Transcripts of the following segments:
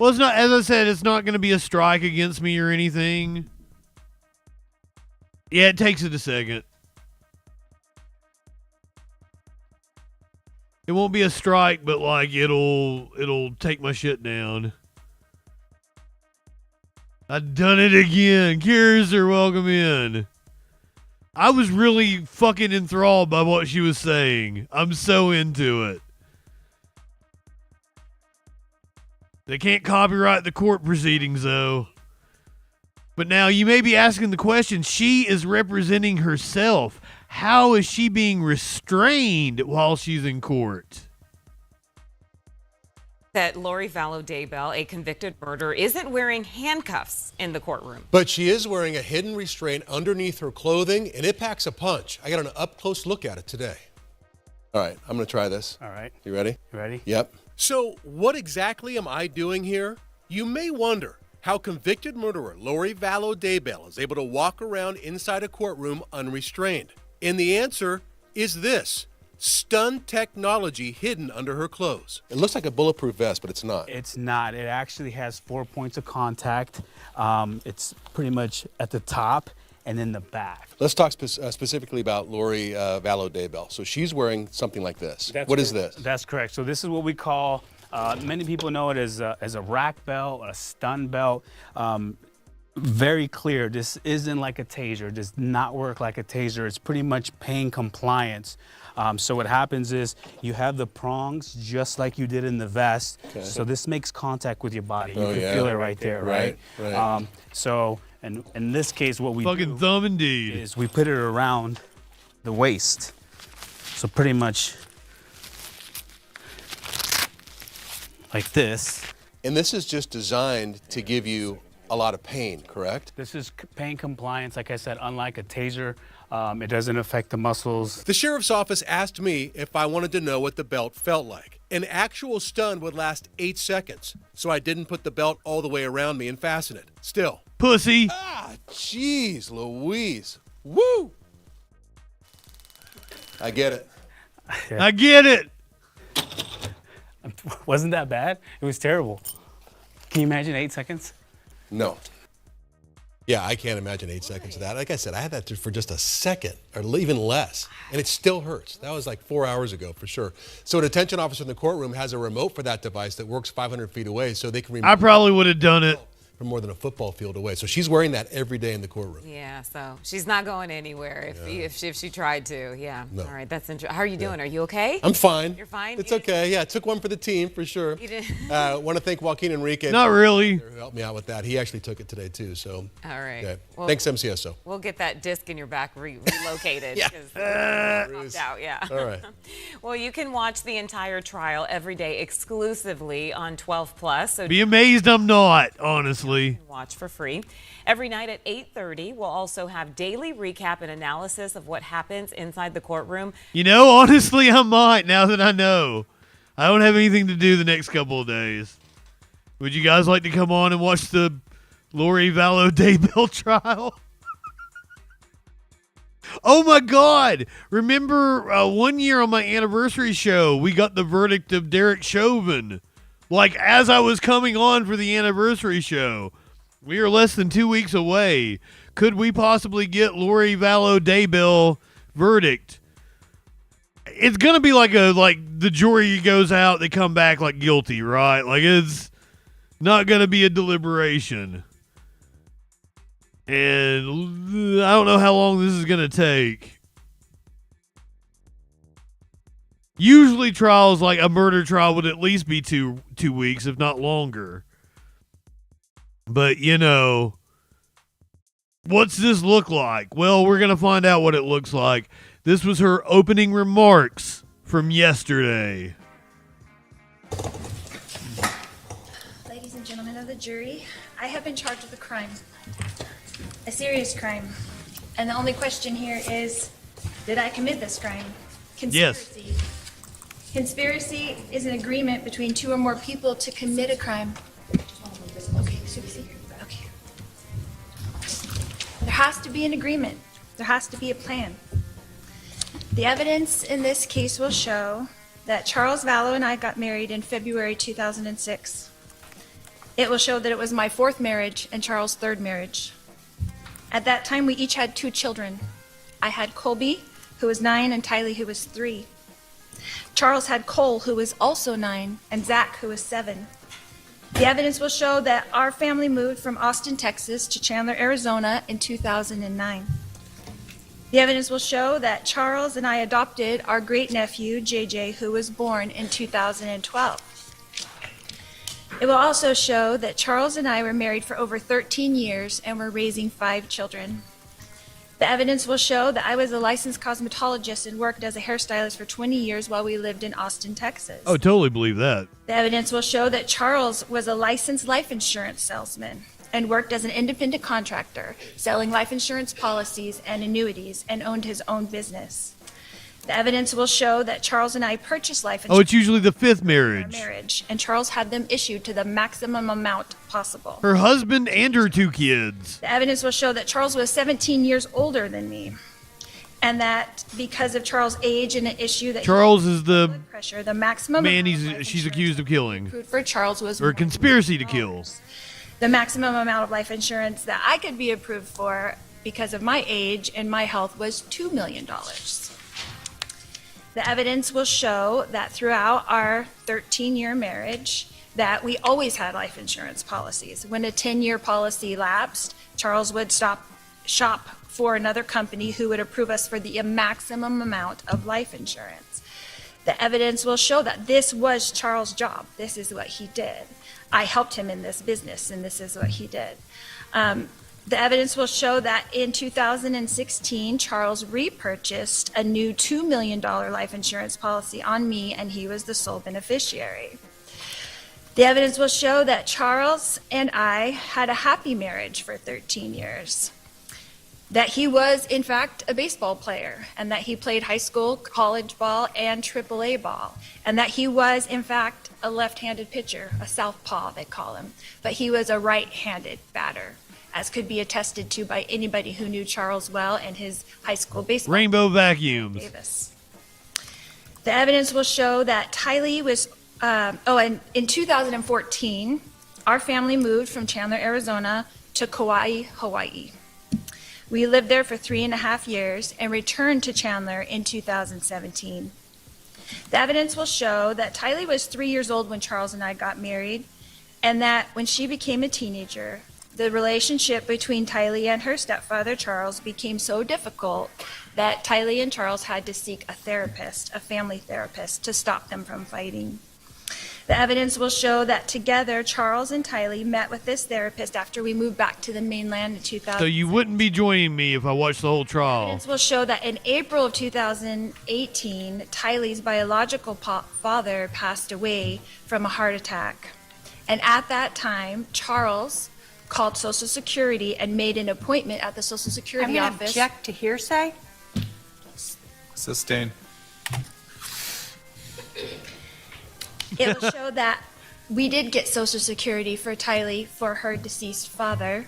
Well, it's not, as I said, it's not going to be a strike against me or anything. Yeah, it takes it a second. It won't be a strike, but like it'll take my shit down. I done it again. ckers are welcome in. I was really fucking enthralled by what she was saying. I'm so into it. They can't copyright the court proceedings, though. But now you may be asking the question, she is representing herself. How is she being restrained while she's in court? That Lori Vallow Daybell, a convicted murderer, isn't wearing handcuffs in the courtroom. But she is wearing a hidden restraint underneath her clothing, and it packs a punch. I got an up-close look at it today. All right, I'm going to try this. All right. You ready? You ready? Yep. So what exactly am I doing here? You may wonder how convicted murderer Lori Vallow Daybell is able to walk around inside a courtroom unrestrained. And the answer is this. Stun technology hidden under her clothes. It looks like a bulletproof vest, but it's not. It's not. It actually has 4 points of contact. It's pretty much at the top and then the back. Let's talk specifically about Lori Vallow Daybell. So she's wearing something like this. What is this? That's correct. So this is what we call, many people know it as a rack belt, a stun belt. Very clear, this isn't like a taser. It does not work like a taser. It's pretty much pain compliance. So what happens is you have the prongs just like you did in the vest. Okay. So this makes contact with your body. You can feel it right there, right? So and in this case, what we fucking thumb indeed is we put it around the waist. So pretty much like this. And this is just designed to give you a lot of pain, correct? This is pain compliance. Like I said, unlike a taser, it doesn't affect the muscles. The sheriff's office asked me if I wanted to know what the belt felt like. An actual stun would last 8 seconds, so I didn't put the belt all the way around me and fasten it. Still. Pussy. Ah, jeez Louise. Woo! I get it. I get it. Wasn't that bad? It was terrible. Can you imagine 8 seconds? No. Yeah, I can't imagine 8 seconds of that. Like I said, I had that for just a second or even less, and it still hurts. That was like 4 hours ago for sure. So a detention officer in the courtroom has a remote for that device that works 500 feet away, so they can I probably would have done it. From more than a football field away. So she's wearing that every day in the courtroom. Yeah, so she's not going anywhere if she tried to. Yeah. No. All right, that's interesting. How are you doing? Are you okay? I'm fine. You're fine? It's okay. Yeah, I took one for the team for sure. You did? Want to thank Joaquin Enrique. Not really. Who helped me out with that. He actually took it today too. So. All right. Yeah. Well, thanks, MCSO. We'll get that disc in your back relocated. Yeah. Popped out, yeah. All right. Well, you can watch the entire trial every day exclusively on 12+. So be amazed I'm not, honestly. Watch for free. Every night at 8:30, we'll also have daily recap and analysis of what happens inside the courtroom. You know, honestly, I might now that I know. I don't have anything to do the next couple of days. Would you guys like to come on and watch the Lori Vallow Daybell trial? Oh my God! Remember 1 year on my anniversary show, we got the verdict of Derek Chauvin. Like as I was coming on for the anniversary show. We are less than 2 weeks away. Could we possibly get Lori Vallow Daybell verdict? It's gonna be like the jury goes out, they come back like guilty, right? Like it's not gonna be a deliberation. And I don't know how long this is gonna take. Usually trials like a murder trial would at least be two weeks, if not longer. But, you know, what's this look like? Well, we're going to find out what it looks like. This was her opening remarks from yesterday. Ladies and gentlemen of the jury, I have been charged with a crime, a serious crime. And the only question here is, did I commit this crime? Conspiracy. Yes. Conspiracy is an agreement between two or more people to commit a crime. Okay, Susie. Okay. There has to be an agreement. There has to be a plan. The evidence in this case will show that Charles Vallow and I got married in February 2006. It will show that it was my fourth marriage and Charles' third marriage. At that time, we each had 2 children. I had Colby, who was 9, and Tylee, who was 3. Charles had Cole, who was also 9, and Zach, who was 7. The evidence will show that our family moved from Austin, Texas to Chandler, Arizona in 2009. The evidence will show that Charles and I adopted our great-nephew, JJ, who was born in 2012. It will also show that Charles and I were married for over 13 years and were raising 5 children. The evidence will show that I was a licensed cosmetologist and worked as a hairstylist for 20 years while we lived in Austin, Texas. Oh, totally believe that. The evidence will show that Charles was a licensed life insurance salesman and worked as an independent contractor, selling life insurance policies and annuities, and owned his own business. The evidence will show that Charles and I purchased life Oh, insurance it's usually the 5th in our marriage. marriage, and Charles had them issued to the maximum amount possible. Her husband and her 2 kids. The evidence will show that Charles was 17 years older than me, and that because of Charles' age and an issue that Charles is the blood pressure, the maximum man amount of life she's insurance accused of killing. approved for Charles was Or a conspiracy to kill. the maximum amount of life insurance that I could be approved for because of my age and my health was $2 million. The evidence will show that throughout our 13-year marriage, that we always had life insurance policies. When a 10-year policy lapsed, Charles would shop for another company who would approve us for the maximum amount of life insurance. The evidence will show that this was Charles' job. This is what he did. I helped him in this business, and this is what he did. The evidence will show that in 2016, Charles repurchased a new $2 million life insurance policy on me, and he was the sole beneficiary. The evidence will show that Charles and I had a happy marriage for 13 years. That he was, in fact, a baseball player, and that he played high school, college ball, and AAA ball, and that he was, in fact, a left-handed pitcher, a southpaw, they call him, but he was a right-handed batter, as could be attested to by anybody who knew Charles well and his high school baseball. Rainbow vacuums. Davis. The evidence will show that Tylee was, and in 2014, our family moved from Chandler, Arizona to Kauai, Hawaii. We lived there for 3.5 years and returned to Chandler in 2017. The evidence will show that Tylee was 3 years old when Charles and I got married, and that when she became a teenager, the relationship between Tylee and her stepfather, Charles, became so difficult that Tylee and Charles had to seek a therapist, a family therapist, to stop them from fighting. The evidence will show that together, Charles and Tylee met with this therapist after we moved back to the mainland in 2000. So you wouldn't be joining me if I watched the whole trial. Evidence will show that in April of 2018, Tylee's biological father passed away from a heart attack. And at that time, Charles called Social Security and made an appointment at the Social Security I'm going to office. object to hearsay. Sustain. It will show that we did get Social Security for Tylee for her deceased father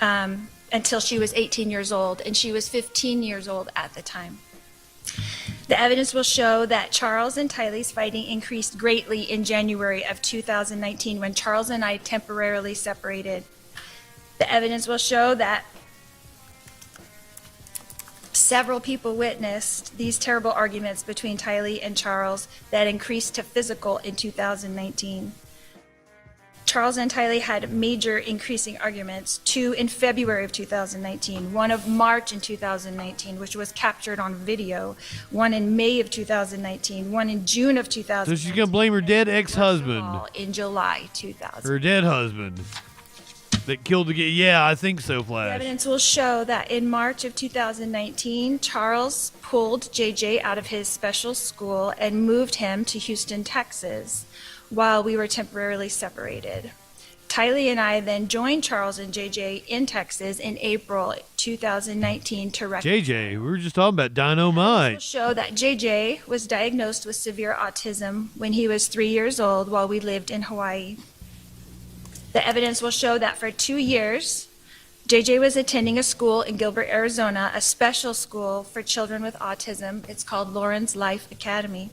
until she was 18 years old, and she was 15 years old at the time. The evidence will show that Charles and Tylee's fighting increased greatly in January of 2019 when Charles and I temporarily separated. The evidence will show that several people witnessed these terrible arguments between Tylee and Charles that increased to physical in 2019. Charles and Tylee had major increasing arguments, 2 in February of 2019, 1 of March in 2019, which was captured on video, 1 in May of 2019, 1 in June of 2019. So she's going to blame her dead ex-husband. all in July 2000. Her dead husband. That killed the guy. Yeah, I think so, The Flash. evidence will show that in March of 2019, Charles pulled JJ out of his special school and moved him to Houston, Texas, while we were temporarily separated. Tylee and I then joined Charles and JJ in Texas in April 2019 to JJ, we were just talking about will dynamite. show that JJ was diagnosed with severe autism when he was 3 years old while we lived in Hawaii. The evidence will show that for 2 years, JJ was attending a school in Gilbert, Arizona, a special school for children with autism. It's called Lauren's Life Academy.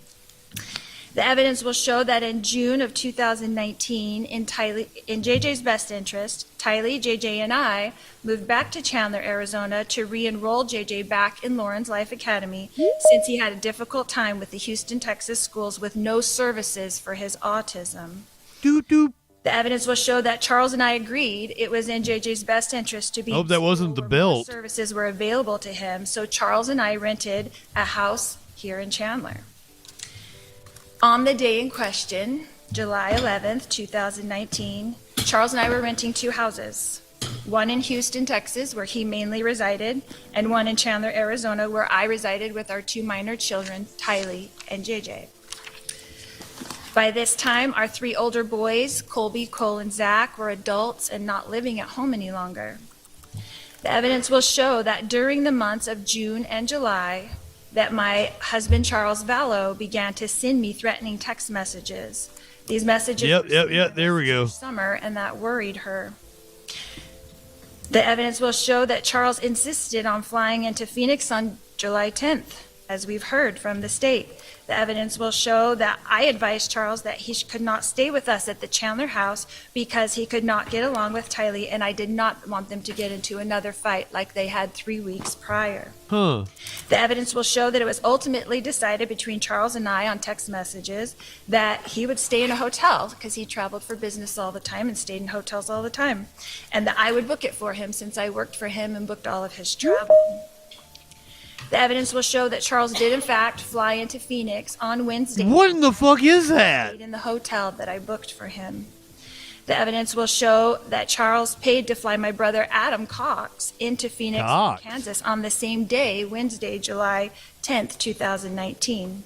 The evidence will show that in June of 2019, in JJ's best interest, Tylee, JJ, and I moved back to Chandler, Arizona to re-enroll JJ back in Lauren's Life Academy since he had a difficult time with the Houston, Texas schools with no services for his autism. Doop doop. The evidence will show that Charles and I agreed it was in JJ's best interest to be Hope that wasn't the belt. services were available to him, so Charles and I rented a house here in Chandler. On the day in question, July 11th, 2019, Charles and I were renting 2 houses, one in Houston, Texas, where he mainly resided, and one in Chandler, Arizona, where I resided with our 2 minor children, Tylee and JJ. By this time, our 3 older boys, Colby, Cole, and Zach, were adults and not living at home any longer. The evidence will show that during the months of June and July, that my husband, Charles Vallow, began to send me threatening text messages. These messages Yep, there we go. Summer, and that worried her. The evidence will show that Charles insisted on flying into Phoenix on July 10th, as we've heard from the state. The evidence will show that I advised Charles that he could not stay with us at the Chandler house because he could not get along with Tylee, and I did not want them to get into another fight like they had 3 weeks prior. Huh. The evidence will show that it was ultimately decided between Charles and I on text messages that he would stay in a hotel because he traveled for business all the time and stayed in hotels all the time, and that I would book it for him since I worked for him and booked all of his travel. The evidence will show that Charles did, in fact, fly into Phoenix on Wednesday. What in the fuck is that? In the hotel that I booked for him. The evidence will show that Charles paid to fly my brother Adam Cox into Phoenix, Kansas on the same day, Wednesday, July 10th, 2019.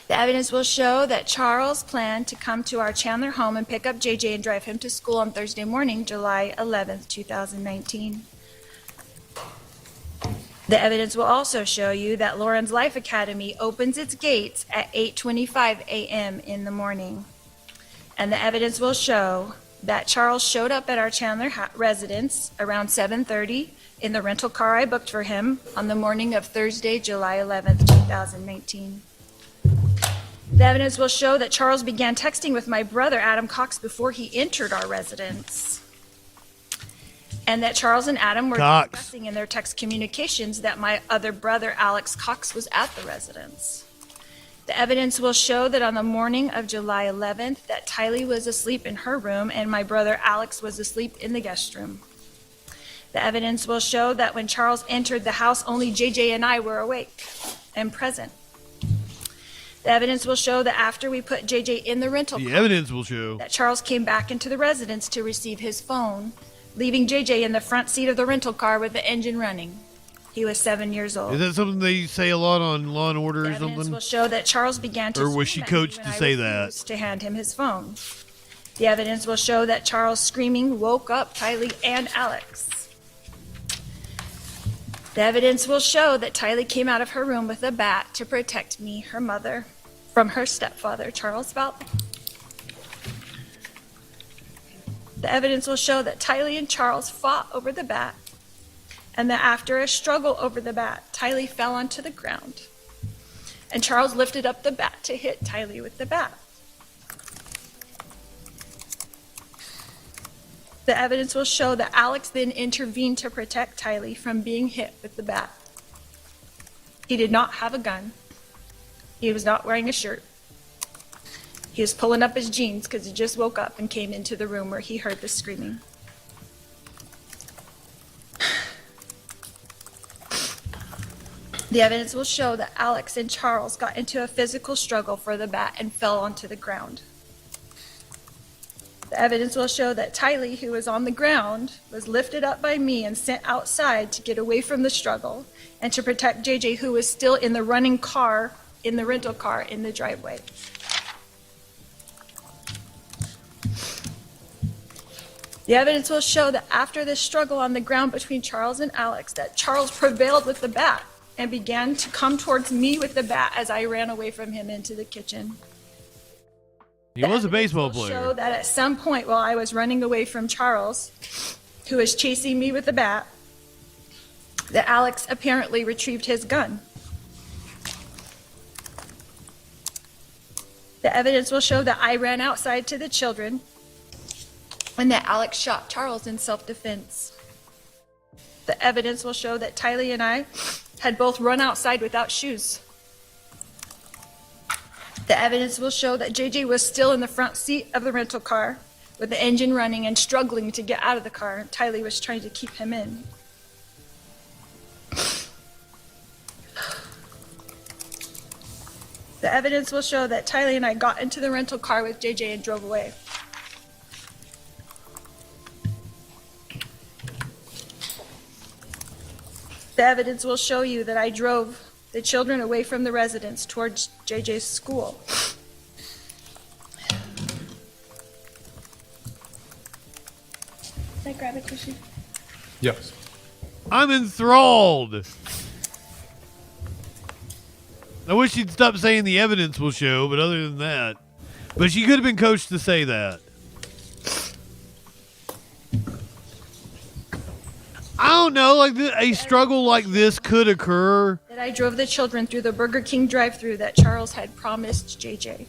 The evidence will show that Charles planned to come to our Chandler home and pick up JJ and drive him to school on Thursday morning, July 11th, 2019. The evidence will also show you that Lauren's Life Academy opens its gates at 8:25 a.m. in the morning. And the evidence will show that Charles showed up at our Chandler residence around 7:30 in the rental car I booked for him on the morning of Thursday, July 11th, 2019. The evidence will show that Charles began texting with my brother Adam Cox before he entered our residence. And that Charles and Adam were discussing in their text communications that my other brother, Alex Cox, was at the residence. The evidence will show that on the morning of July 11th, that Tylee was asleep in her room and my brother Alex was asleep in the guest room. The evidence will show that when Charles entered the house, only JJ and I were awake and present. The evidence will show that after we put JJ in the rental car, evidence will show that Charles came back into the residence to receive his phone, leaving JJ in the front seat of the rental car with the engine running. He was 7 years old. Is that something they say a lot on Law and Order or something? The evidence will show that Charles began to Or was she coached to say that? To hand him his phone. The evidence will show that Charles screaming woke up Tylee and Alex. The evidence will show that Tylee came out of her room with a bat to protect me, her mother, from her stepfather, Charles Vallow. The evidence will show that Tylee and Charles fought over the bat, and that after a struggle over the bat, Tylee fell onto the ground, and Charles lifted up the bat to hit Tylee with the bat. The evidence will show that Alex then intervened to protect Tylee from being hit with the bat. He did not have a gun. He was not wearing a shirt. He was pulling up his jeans because he just woke up and came into the room where he heard the screaming. The evidence will show that Alex and Charles got into a physical struggle for the bat and fell onto the ground. The evidence will show that Tylee, who was on the ground, was lifted up by me and sent outside to get away from the struggle and to protect JJ, who was still in the running car, in the rental car in the driveway. The evidence will show that after this struggle on the ground between Charles and Alex, that Charles prevailed with the bat and began to come towards me with the bat as I ran away from him into the kitchen. He was a baseball player. Show that at some point while I was running away from Charles, who was chasing me with the bat, that Alex apparently retrieved his gun. The evidence will show that I ran outside to the children and that Alex shot Charles in self-defense. The evidence will show that Tylee and I had both run outside without shoes. The evidence will show that JJ was still in the front seat of the rental car with the engine running and struggling to get out of the car. Tylee was trying to keep him in. The evidence will show that Tylee and I got into the rental car with JJ and drove away. The evidence will show you that I drove the children away from the residence towards JJ's school. Can I grab a tissue? Yes. I'm enthralled. I wish she'd stop saying the evidence will show, but other than that. But she could have been coached to say that. I don't know, like a struggle like this could occur. That I drove the children through the Burger King drive-thru that Charles had promised JJ.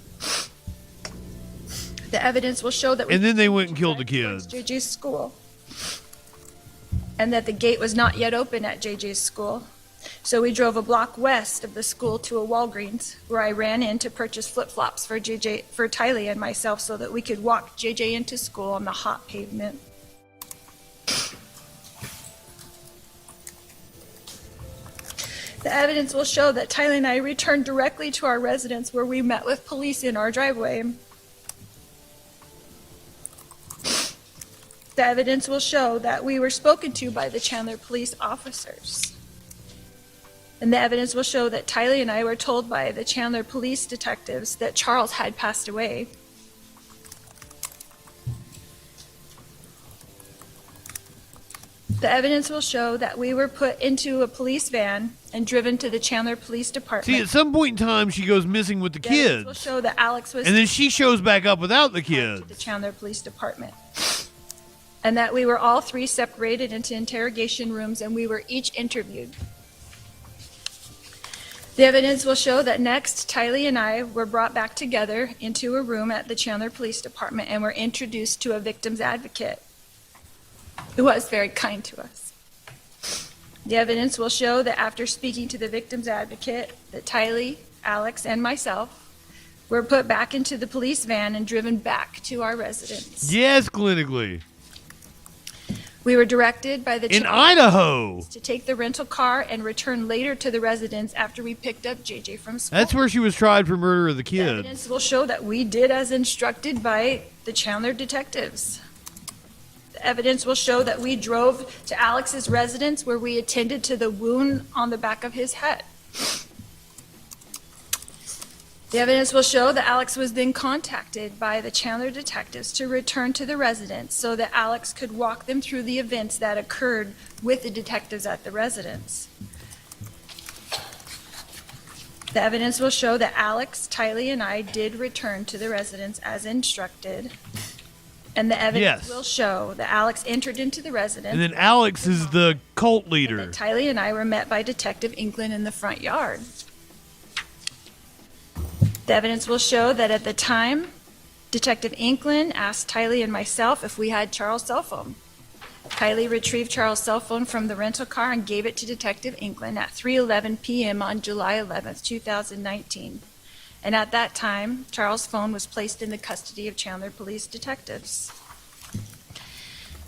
The evidence will show that we And then they went and killed the kids. JJ's school. And that the gate was not yet open at JJ's school. So we drove a block west of the school to a Walgreens where I ran in to purchase flip-flops for Tylee and myself so that we could walk JJ into school on the hot pavement. The evidence will show that Tylee and I returned directly to our residence where we met with police in our driveway. The evidence will show that we were spoken to by the Chandler police officers. And the evidence will show that Tylee and I were told by the Chandler police detectives that Charles had passed away. The evidence will show that we were put into a police van and driven to the Chandler Police Department. See, at some point in time, she goes missing with the The evidence will kids. show that Alex was And then she shows back up without the to the kids. Chandler Police Department. And that we were all three separated into interrogation rooms and we were each interviewed. The evidence will show that next, Tylee and I were brought back together into a room at the Chandler Police Department and were introduced to a victim's advocate who was very kind to us. The evidence will show that after speaking to the victim's advocate, that Tylee, Alex, and myself were put back into the police van and driven back to our residence. Yes, clinically. We were directed by the In Chandler Idaho. to take the rental car and return later to the residence after we picked up JJ from school. That's where she was tried for murder of the The kids. evidence will show that we did as instructed by the Chandler detectives. The evidence will show that we drove to Alex's residence where we attended to the wound on the back of his head. The evidence will show that Alex was then contacted by the Chandler detectives to return to the residence so that Alex could walk them through the events that occurred with the detectives at the residence. The evidence will show that Alex, Tylee, and I did return to the residence as instructed. And the evidence Yes. will show that Alex entered into the residence. And then Alex is the cult leader. That Tylee and I were met by Detective England in the front yard. The evidence will show that at the time, Detective England asked Tylee and myself if we had Charles' cell phone. Tylee retrieved Charles' cell phone from the rental car and gave it to Detective England at 3:11 p.m. on July 11th, 2019. And at that time, Charles' phone was placed in the custody of Chandler police detectives.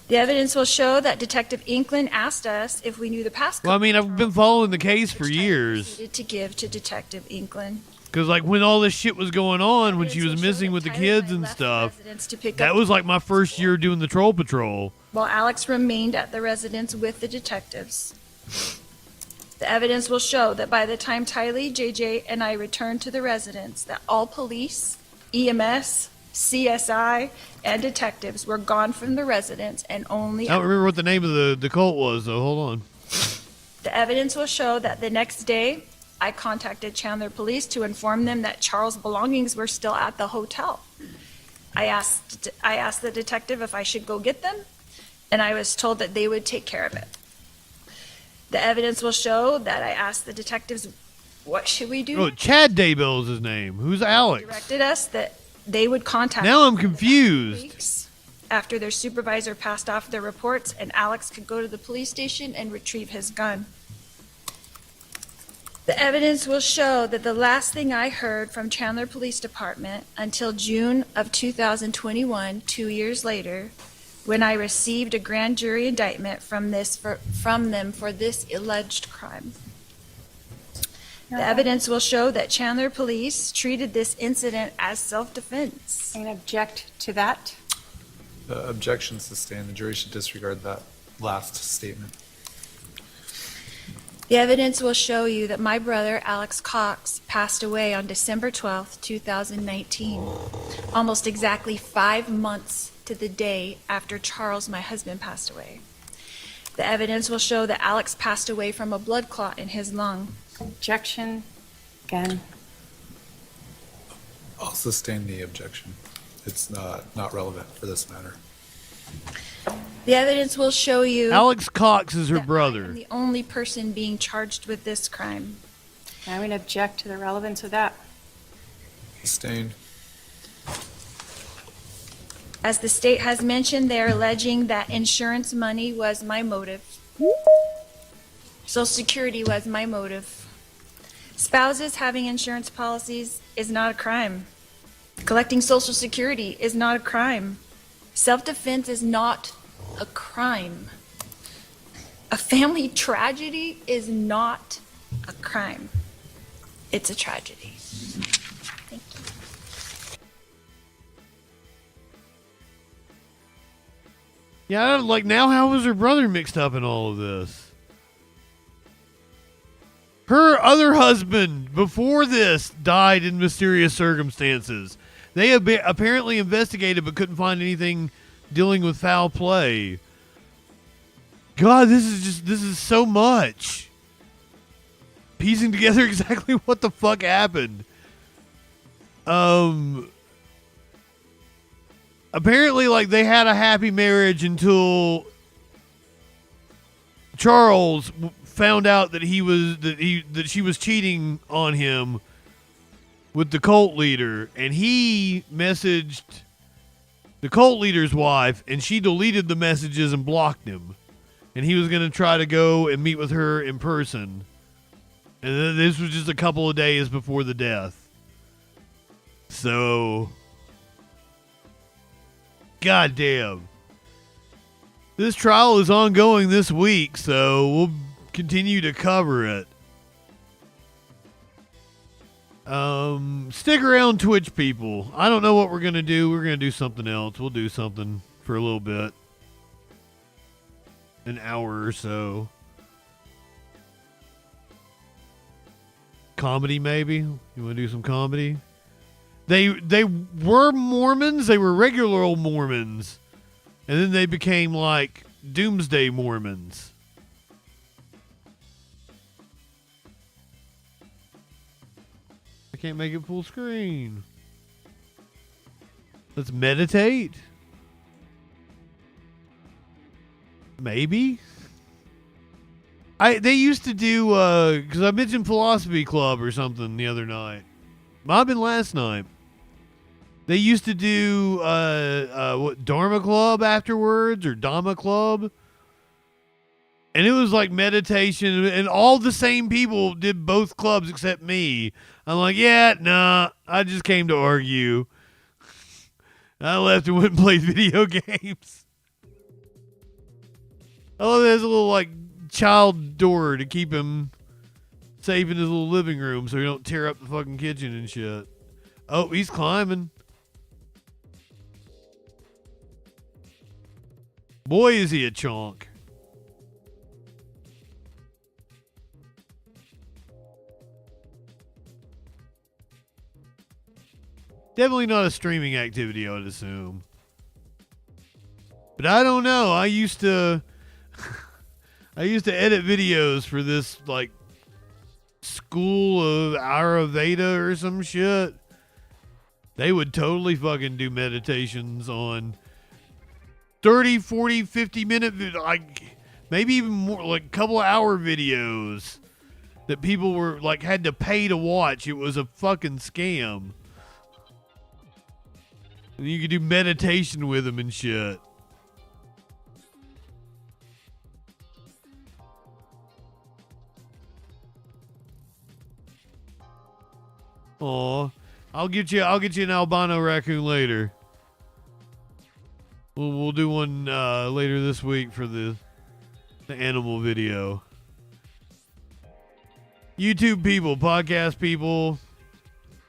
The evidence will show that Detective England asked us if we knew the passcode. Well, I mean, I've been following the case for which Tylee years. proceeded to give to Detective England. Because, like, when all this shit was going on, when she Evidence was will show missing that with the Tylee kids I and left the stuff, residence to pick that up was like my first year doing the troll patrol. while Alex remained at the residence with the detectives. The evidence will show that by the time Tylee, JJ, and I returned to the residence, that all police, EMS, CSI, and detectives were gone from the residence and only I don't remember what the name of the cult was, though. Hold on. The evidence will show that the next day, I contacted Chandler Police to inform them that Charles' belongings were still at the hotel. I asked the detective if I should go get them, and I was told that they would take care of it. The evidence will show that I asked the detectives What should we do? Oh, Chad Daybell is his name. Who's Alex? Directed us that they would contact Now I'm us confused. weeks after their supervisor passed off their reports, and Alex could go to the police station and retrieve his gun. The evidence will show that the last thing I heard from Chandler Police Department until June of 2021, 2 years later, when I received a grand jury indictment from them for this alleged crime. The evidence will show that Chandler Police treated this incident as self-defense. I'm going to object to that. Objection sustained. The jury should disregard that last statement. The evidence will show you that my brother, Alex Cox, passed away on December 12th, 2019, almost exactly 5 months to the day after Charles, my husband, passed away. The evidence will show that Alex passed away from a blood clot in his lung. Objection. Again. I'll sustain the objection. It's not relevant for this matter. The evidence will show you Alex Cox is her that I am brother. the only person being charged with this crime. I'm going to object to the relevance of that. Sustained. As the state has mentioned, they are alleging that insurance money was my motive. Social Security was my motive. Spouses having insurance policies is not a crime. Collecting Social Security is not a crime. Self-defense is not a crime. A family tragedy is not a crime. It's a tragedy. Thank you. Yeah, like now how was her brother mixed up in all of this? Her other husband before this died in mysterious circumstances. They have apparently investigated but couldn't find anything dealing with foul play. God, this is so much. Piecing together exactly what the fuck happened. Apparently, like, they had a happy marriage until Charles found out that she was cheating on him with the cult leader, and he messaged the cult leader's wife, and she deleted the messages and blocked him. And he was going to try to go and meet with her in person. And this was just a couple of days before the death. So, goddamn. This trial is ongoing this week, so we'll continue to cover it. Stick around, Twitch people. I don't know what we're going to do. We're going to do something else. We'll do something for a little bit. An hour or so. Comedy, maybe? You want to do some comedy? They were Mormons. They were regular old Mormons. And then they became like doomsday Mormons. I can't make it full screen. Let's meditate. Maybe. They used to do because I mentioned Philosophy Club or something the other night. Might have been last night. They used to do what, Dharma Club afterwards, or Dhamma Club. And it was like meditation, and all the same people did both clubs except me. I'm like, yeah, nah, I just came to argue. I left and went and played video games. Oh, there's a little like child door to keep him safe in his little living room so he don't tear up the fucking kitchen and shit. Oh, he's climbing. Boy, is he a chonk. Definitely not a streaming activity, I would assume. But I don't know. I used to edit videos for this, like, school of Ayurveda or some shit. They would totally fucking do meditations on 30, 40, 50 minute, like, maybe even more, like, couple hour videos. that people were like had to pay to watch. It was a fucking scam. And you could do meditation with them and shit. Aw, I'll get you an albino raccoon later. We'll do one later this week for the animal video. YouTube people, podcast people,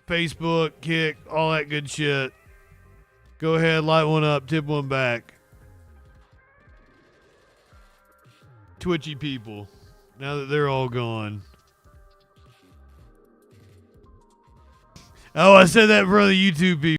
Facebook, Kick, all that good shit. Go ahead, light one up, tip one back. Twitchy people, now that they're all gone. Oh, I said that for the YouTube people.